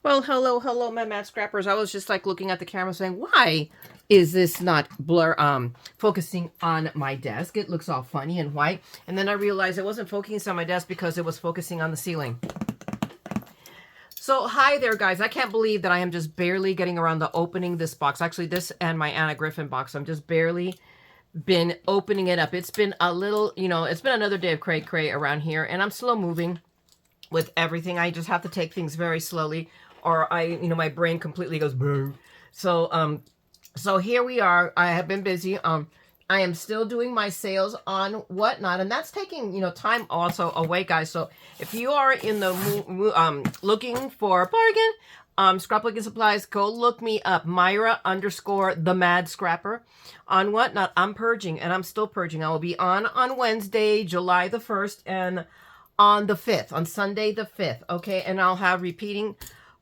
Well, hello, my mad scrappers. I was just like looking at the camera saying, why is this not focusing on my desk? It looks all funny and white. And then I realized it wasn't focusing on my desk because it was focusing on the ceiling. So, hi there, guys. I can't believe that I am just barely getting around to opening this box. Actually, this and my Anna Griffin box. I'm just barely been opening it up. It's been a little, it's been another day of cray around here, and I'm slow moving with everything. I just have to take things very slowly, or my brain completely goes brr. So here we are. I have been busy. I am still doing my sales on whatnot, and that's taking time also away, guys. So if you are in the looking for a bargain, scrapbooking supplies, go look me up, Myra_TheMaddScrapper on whatnot. I'm purging, and I'm still purging. I will be on Wednesday, July the 1st, and on the 5th, on Sunday the 5th, okay? And I'll have repeating,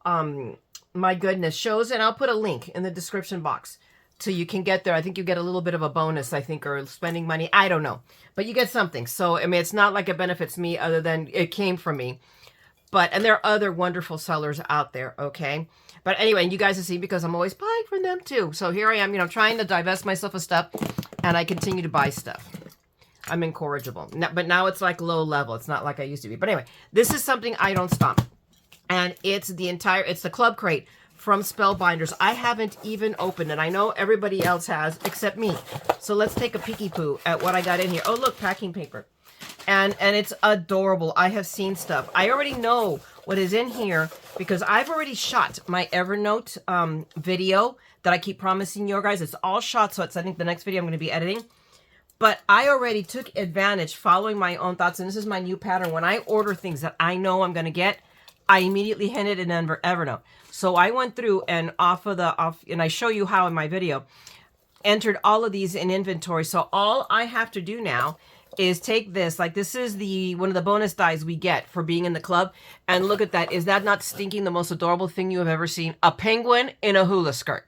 my goodness, shows, and I'll put a link in the description box so you can get there. I think you get a little bit of a bonus, I think, or spending money. I don't know. But you get something. So, I mean, it's not like it benefits me other than it came from me. And there are other wonderful sellers out there, okay? But anyway, you guys will see because I'm always buying from them too. So here I am, trying to divest myself of stuff, and I continue to buy stuff. I'm incorrigible. But now it's like low level. It's not like I used to be. But anyway, this is something I don't stop. And it's the club crate from Spellbinders. I haven't even opened it. I know everybody else has except me. So let's take a peeky poo at what I got in here. Oh, look, packing paper. And it's adorable. I have seen stuff. I already know what is in here because I've already shot my Evernote video that I keep promising you guys. It's all shot, so it's, I think, the next video I'm going to be editing. But I already took advantage following my own thoughts, and this is my new pattern. When I order things that I know I'm going to get, I immediately hint it in Evernote. So I went through and and I show you how in my video, entered all of these in inventory. So all I have to do now is take this, like this is one of the bonus dies we get for being in the club, and look at that. Is that not stinking the most adorable thing you have ever seen? A penguin in a hula skirt.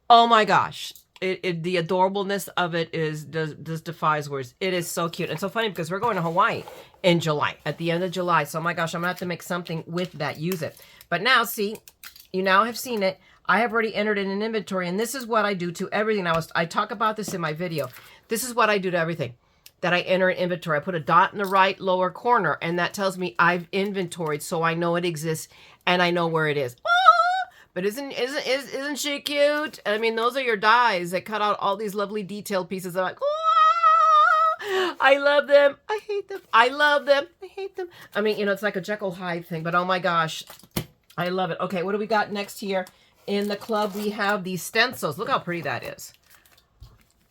Oh my gosh. The adorableness of it just defies words. It is so cute and so funny because we're going to Hawaii in July, at the end of July. So, oh my gosh, I'm going to have to make something with that, use it. But now, see, you now have seen it. I have already entered in an inventory, and this is what I do to everything. I talk about this in my video. This is what I do to everything that I enter in inventory. I put a dot in the right lower corner, and that tells me I've inventoried, so I know it exists, and I know where it is. But isn't she cute? I mean, those are your dies that cut out all these lovely detailed pieces. I'm like, oh, I love them. I hate them. I love them. I hate them. I mean, it's like a Jekyll Hyde thing, but oh my gosh, I love it. Okay, what do we got next here? In the club, we have these stencils. Look how pretty that is.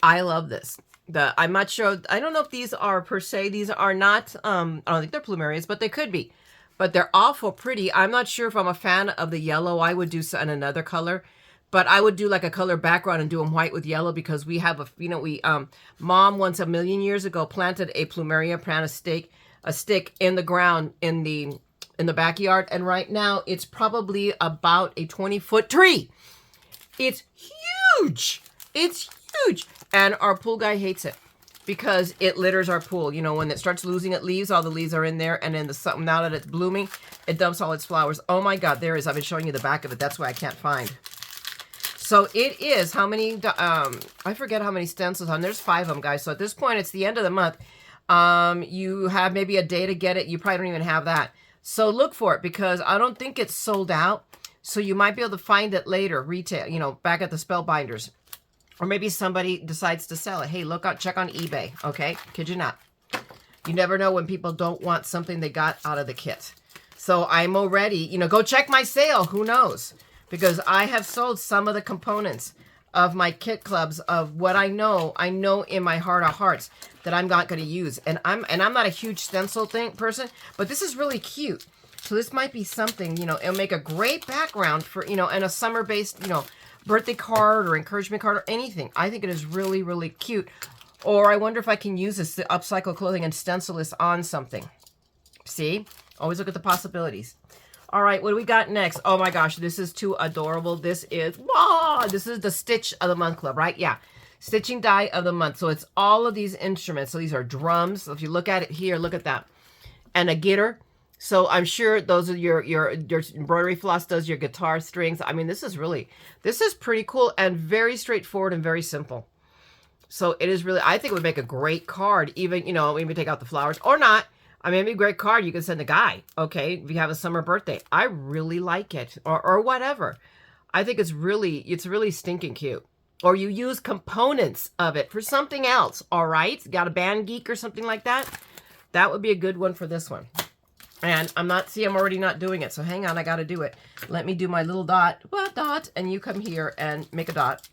I love this. I'm not sure. I don't know if these are per se. These are not, I don't think they're plumerias, but they could be. But they're awful pretty. I'm not sure if I'm a fan of the yellow. I would do in another color, but I would do like a color background and do them white with yellow because we have Mom once a million years ago planted a plumeria, planted a stick in the ground in the backyard, and right now it's probably about a 20-foot tree. It's huge. It's huge, and our pool guy hates it. Because it litters our pool. When it starts losing its leaves, all the leaves are in there. And then now that it's blooming, it dumps all its flowers. Oh my God, there is. I've been showing you the back of it. That's why I can't find. So it is, how many, I forget how many stencils on. There's 5 of them, guys. So at this point, it's the end of the month. You have maybe a day to get it. You probably don't even have that. So look for it because I don't think it's sold out. So you might be able to find it later, retail, back at the Spellbinders. Or maybe somebody decides to sell it. Hey, check on eBay, okay? Kid you not. You never know when people don't want something they got out of the kit. So I'm already, go check my sale. Who knows? Because I have sold some of the components of my kit clubs of what I know in my heart of hearts that I'm not going to use. And I'm not a huge stencil person, but this is really cute. So this might be something, it'll make a great background for, and a summer-based, birthday card or encouragement card or anything. I think it is really, really cute. Or I wonder if I can use this to upcycle clothing and stencil this on something. See? Always look at the possibilities. All right, what do we got next? Oh my gosh, this is too adorable. This is the Stitch of the Month Club, right? Yeah. Stitching die of the month. So it's all of these instruments. So these are drums. So if you look at it here, look at that. And a gitter. So I'm sure those are your embroidery floss does your guitar strings. I mean, this is pretty cool and very straightforward and very simple. So it is really, I think it would make a great card, even, maybe take out the flowers or not. I mean, it'd be a great card you can send a guy, okay, if you have a summer birthday. I really like it, or whatever. I think it's really stinking cute. Or you use components of it for something else, all right? Got a band geek or something like that? That would be a good one for this one. And I'm already not doing it, so hang on, I got to do it. Let me do my little dot, and you come here and make a dot,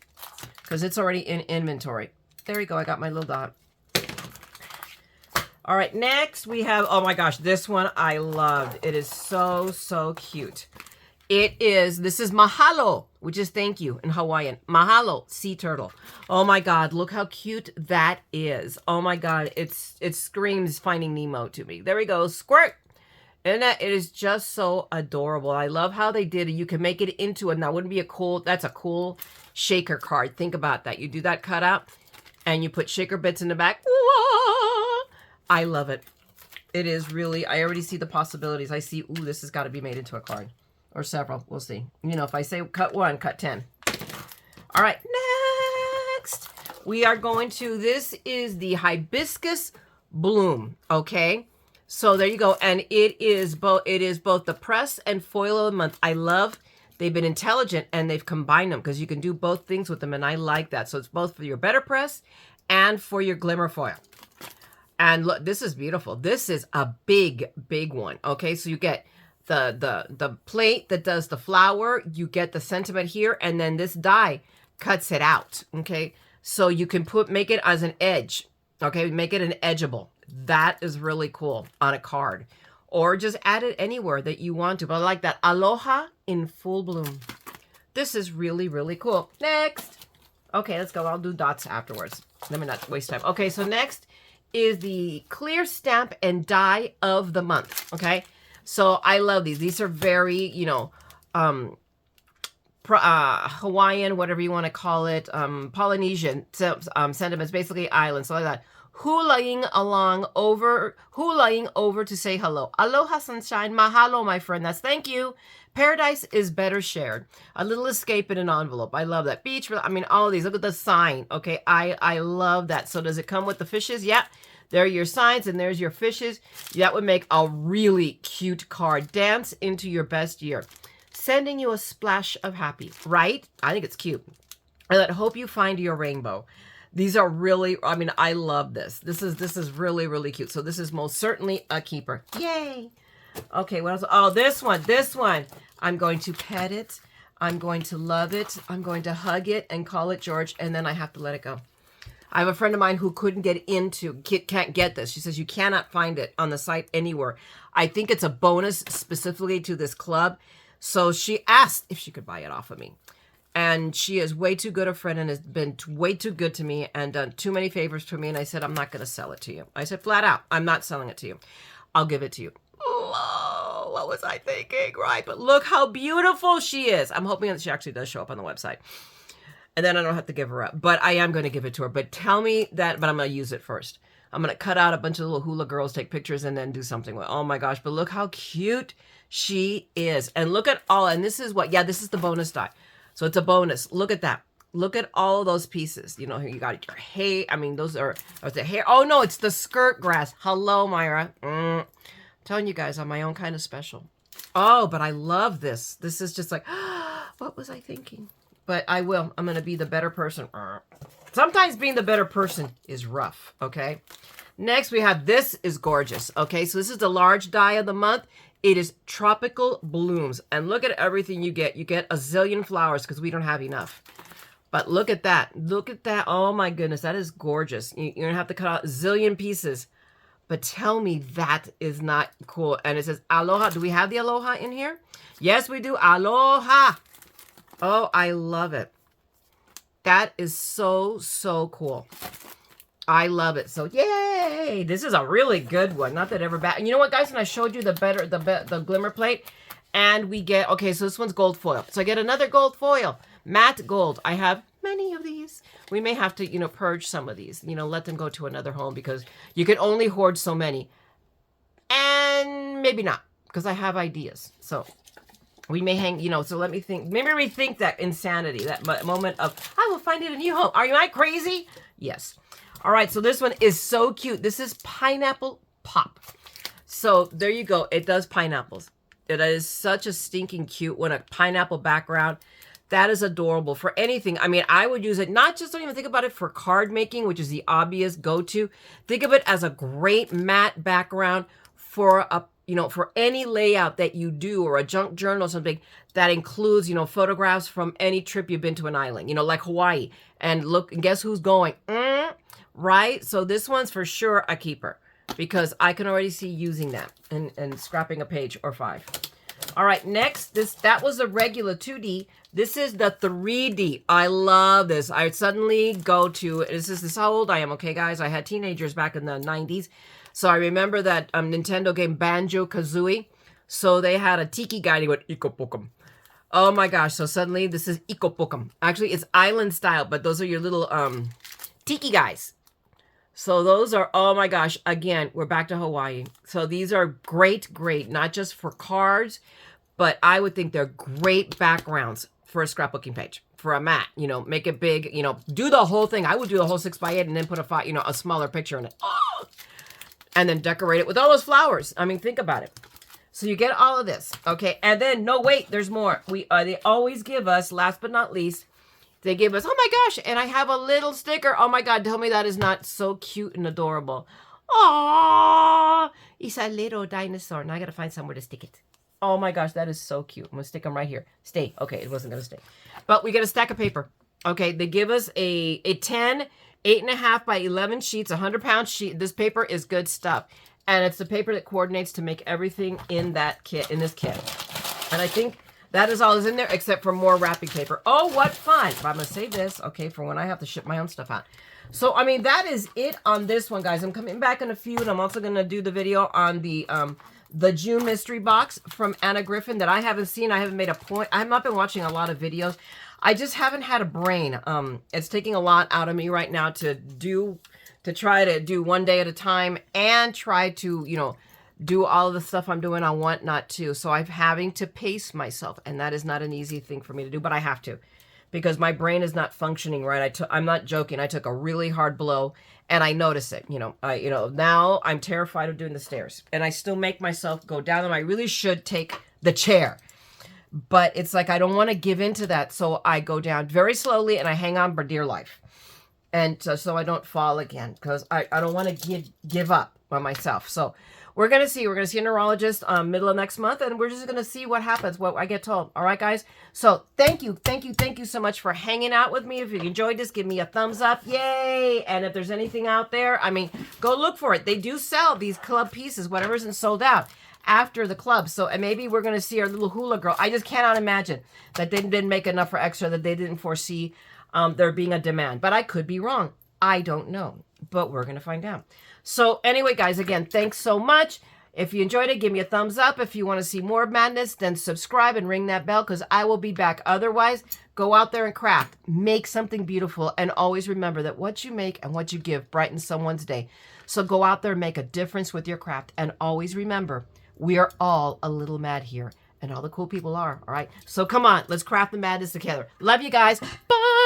because it's already in inventory. There we go, I got my little dot. All right, next we have, oh my gosh, this one I loved. It is so cute. This is mahalo, which is thank you in Hawaiian. Mahalo, sea turtle. Oh my God, look how cute that is. Oh my God, it screams Finding Nemo to me. There we go, squirt. And it is just so adorable. I love how they did it. You can make it into a, now wouldn't be that's a cool shaker card. Think about that. You do that cutout and you put shaker bits in the back. I love it. It is really, I already see the possibilities. I see, ooh, this has got to be made into a card. Or several, we'll see. If I say cut 1, cut 10. All right, next. We are going to, this is the hibiscus bloom, okay? So there you go. And it is both the press and foil of the month. I love, they've been intelligent and they've combined them because you can do both things with them. And I like that. So it's both for your better press and for your glimmer foil. And look, this is beautiful. This is a big one. Okay, so you get the plate that does the flower, you get the sentiment here, and then this die cuts it out. Okay, so you can make it as an edge. Okay, make it an edgeable. That is really cool on a card, or just add it anywhere that you want to. But I like that. Aloha in full bloom. This is really cool. Next. Okay, let's go. I'll do dots afterwards. Let me not waste time. Okay, so next is the clear stamp and die of the month. Okay, so I love these. These are very, Hawaiian, whatever you want to call it, Polynesian sentiments, basically islands, so like that. Hulaing over to say hello. Aloha, sunshine. Mahalo, my friend. That's thank you. Paradise is better shared. A little escape in an envelope. I love that. Beach. I mean, all of these. Look at the sign. Okay, I love that. So does it come with the fishes? Yeah. There are your signs and there's your fishes. That would make a really cute card. Dance into your best year. Sending you a splash of happy, right? I think it's cute. And I hope you find your rainbow. These are really, I mean, I love this. This is really cute. So this is most certainly a keeper. Yay. Okay, what else? Oh, this one. I'm going to pet it. I'm going to love it. I'm going to hug it and call it George, and then I have to let it go. I have a friend of mine who can't get this. She says you cannot find it on the site anywhere. I think it's a bonus specifically to this club. So she asked if she could buy it off of me. And she is way too good a friend and has been way too good to me and done too many favors for me. And I said, I'm not going to sell it to you. I said, flat out, I'm not selling it to you. I'll give it to you. Oh, what was I thinking? Right. But look how beautiful she is. I'm hoping that she actually does show up on the website. And then I don't have to give her up. But I am going to give it to her. But tell me that, but I'm going to use it first. I'm going to cut out a bunch of little hula girls, take pictures, and then do something with it. Oh my gosh. But look how cute she is. And look at all, and this is this is the bonus die. So it's a bonus. Look at that. Look at all of those pieces. You know, you got your hair. I mean, those are the hair. Oh, no, it's the skirt grass. Hello, Myra. Telling you guys, I'm my own kind of special. Oh, but I love this. This is just like, what was I thinking? But I will. I'm going to be the better person. Sometimes being the better person is rough, okay? Next, we have, this is gorgeous, okay? So this is the large die of the month. It is Tropical Blooms. And look at everything you get. You get a zillion flowers because we don't have enough. But look at that. Look at that. Oh my goodness. That is gorgeous. You're going to have to cut out a zillion pieces. But tell me that is not cool. And it says aloha. Do we have the aloha in here? Yes, we do. Aloha. Oh, I love it. That is so cool. I love it. So yay! This is a really good one. Not that ever bad. And you know what, guys? When I showed you the glimmer plate, and we get, okay, so this one's gold foil. So I get another gold foil, matte gold. I have many of these. We may have to, purge some of these. Let them go to another home because you can only hoard so many. And maybe not, because I have ideas. So we may hang, you know, so let me think. Maybe rethink that insanity, that moment of, I will find it a new home. Are you not crazy? Yes. All right, so this one is so cute. This is Pineapple Pop. So there you go. It does pineapples. It is such a stinking cute one, a pineapple background. That is adorable for anything. I mean, I would use it, not just, don't even think about it for card making, which is the obvious go-to. Think of it as a great matte background for a, you know, for any layout that you do, or a junk journal or something that includes, you know, photographs from any trip you've been to an island, you know, like Hawaii. And look, and guess who's going? Right? So this one's for sure a keeper, because I can already see using that and scrapping a page or 5. All right, next, that was a regular 2D. This is the 3D. I love this. I suddenly go to, this is how old I am, okay, guys? I had teenagers back in the 90s. So I remember that Nintendo game Banjo-Kazooie. So they had a tiki guy, and he went, Ikopokum. Oh my gosh, so suddenly this is Ikopokum. Actually, it's island style, but those are your little tiki guys. So those are, oh my gosh, again, we're back to Hawaii. So these are great, not just for cards, but I would think they're great backgrounds for a scrapbooking page, for a mat, you know, make it big, you know, do the whole thing. I would do the whole 6x8 and then put a, you know, a smaller picture in it. Oh! And then decorate it with all those flowers. I mean, think about it. So you get all of this, okay? And then, no, wait, there's more. They always give us, last but not least, they give us, oh my gosh, and I have a little sticker. Oh my God, tell me that is not so cute and adorable. Aww, it's a little dinosaur. Now I gotta find somewhere to stick it. Oh my gosh, that is so cute. I'm gonna stick them right here. Stay. Okay, it wasn't gonna stay. But we get a stack of paper. Okay, they give us a 10, 8.5 by 11 sheets, 100-pound sheet. This paper is good stuff. And it's the paper that coordinates to make everything in that kit, in this kit. And I think that is all is in there, except for more wrapping paper. Oh, what fun. But I'm going to save this, okay, for when I have to ship my own stuff out. So, I mean, that is it on this one, guys. I'm coming back in a few, and I'm also going to do the video on the June mystery box from Anna Griffin that I haven't seen. I haven't made a point. I have not been watching a lot of videos. I just haven't had a brain. It's taking a lot out of me right now to try to do one day at a time and try to, you know, do all of the stuff I'm doing on Whatnot too. So I'm having to pace myself, and that is not an easy thing for me to do, but I have to, because my brain is not functioning right. I'm not joking. I took a really hard blow, and I notice it. You know, now I'm terrified of doing the stairs, and I still make myself go down them. I really should take the chair, but it's like I don't want to give into that, so I go down very slowly and I hang on for dear life, and so I don't fall again, because I don't want to give up on myself. So we're going to see a neurologist middle of next month, and we're just going to see what happens, what I get told. All right, guys? So thank you so much for hanging out with me. If you enjoyed this, give me a thumbs up. Yay! And if there's anything out there, I mean, go look for it. They do sell these club pieces, whatever isn't sold out, after the club. So, and maybe we're going to see our little hula girl. I just cannot imagine that they didn't make enough for extra, that they didn't foresee there being a demand. But I could be wrong. I don't know. But we're going to find out. So anyway, guys, again, thanks so much. If you enjoyed it, give me a thumbs up. If you want to see more madness, then subscribe and ring that bell, because I will be back. Otherwise, go out there and craft. Make something beautiful. And always remember that what you make and what you give brightens someone's day. So go out there and make a difference with your craft. And always remember, we are all a little mad here. And all the cool people are. All right? So come on. Let's craft the madness together. Love you guys. Bye.